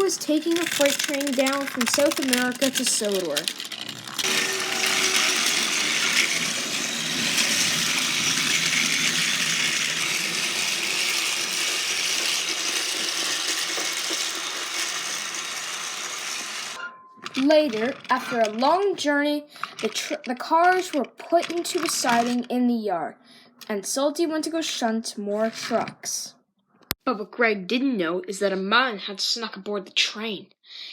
was taking a freight train down from South America to Sodor. Later, after a long journey, the cars were put into a siding in the yard, and Salty went to go shunt more trucks. But what Greg didn't know is that a man had snuck aboard the train.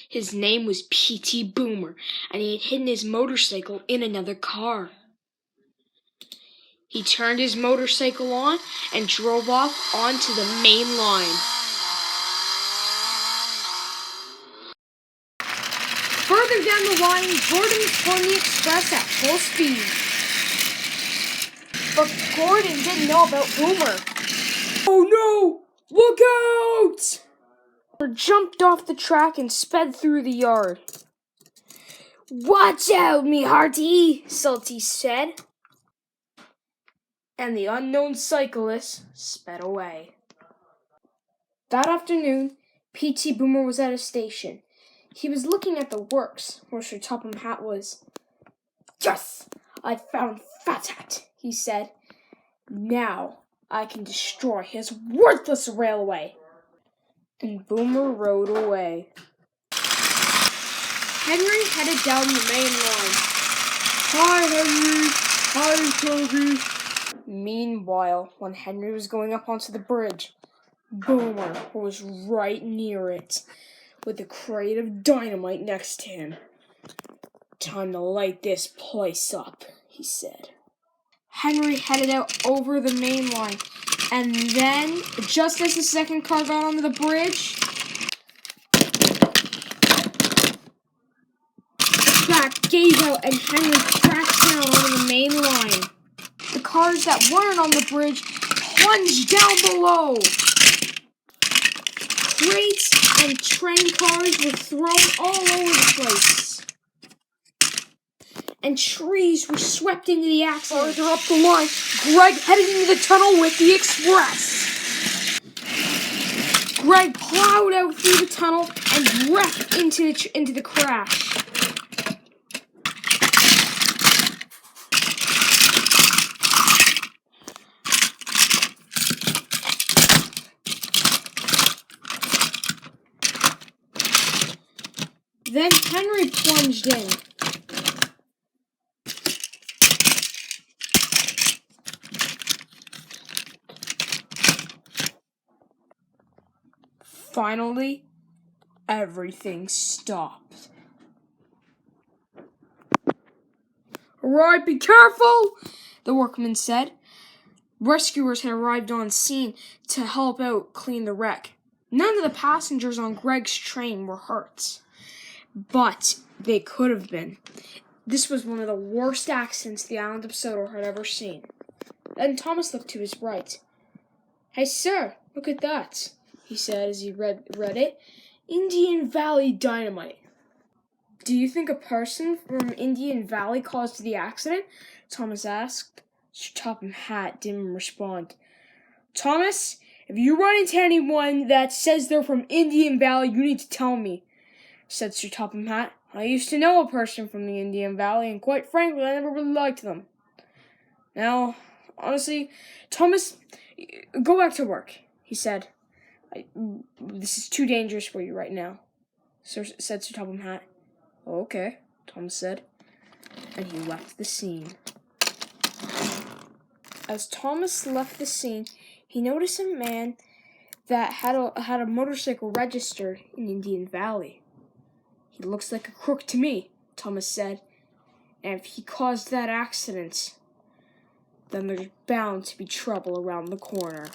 His name was P.T. Boomer, and he had hidden his motorcycle in another car. He turned his motorcycle on and drove off onto the main line. Further down the line, Gordon spun the express at full speed. But Gordon didn't know about Boomer. Oh no! Look out! Boomer jumped off the track and sped through the yard. Watch out, me hearty, Salty said. And the unknown cyclist sped away. That afternoon, P.T. Boomer was at a station. He was looking at the works where Sir Topham Hatt was. Yes, I found Fat Hat, he said. Now I can destroy his worthless railway. And Boomer rode away. Henry headed down the main line. Hi, Henry. Hi, Toby. Meanwhile, when Henry was going up onto the bridge, Boomer was right near it, with a crate of dynamite next to him. Time to light this place up, he said. Henry headed out over the main line, and then, just as the second car got onto the bridge, the track gave out and Henry crashed down onto the main line. The cars that weren't on the bridge plunged down below. Crates and train cars were thrown all over the place. And trees were swept into the accident. Further up the line, Greg headed into the tunnel with the express. Greg plowed out through the tunnel and wrecked into the crash. Then Henry plunged in. Finally, everything stopped. All right, be careful, the workman said. Rescuers had arrived on scene to help out clean the wreck. None of the passengers on Greg's train were hurt, but they could have been. This was one of the worst accidents the island of Sodor had ever seen. Then Thomas looked to his right. Hey, sir, look at that, he said as he read it. Indian Valley Dynamite. Do you think a person from Indian Valley caused the accident? Thomas asked. Sir Topham Hatt didn't respond. Thomas, if you run into anyone that says they're from Indian Valley, you need to tell me, said Sir Topham Hatt. I used to know a person from the Indian Valley, and quite frankly, I never really liked them. Now, honestly, Thomas, go back to work, he said. This is too dangerous for you right now, said Sir Topham Hatt. Oh, okay, Thomas said, and he left the scene. As Thomas left the scene, he noticed a man that had a motorcycle registered in Indian Valley. He looks like a crook to me, Thomas said, and if he caused that accident, then there's bound to be trouble around the corner.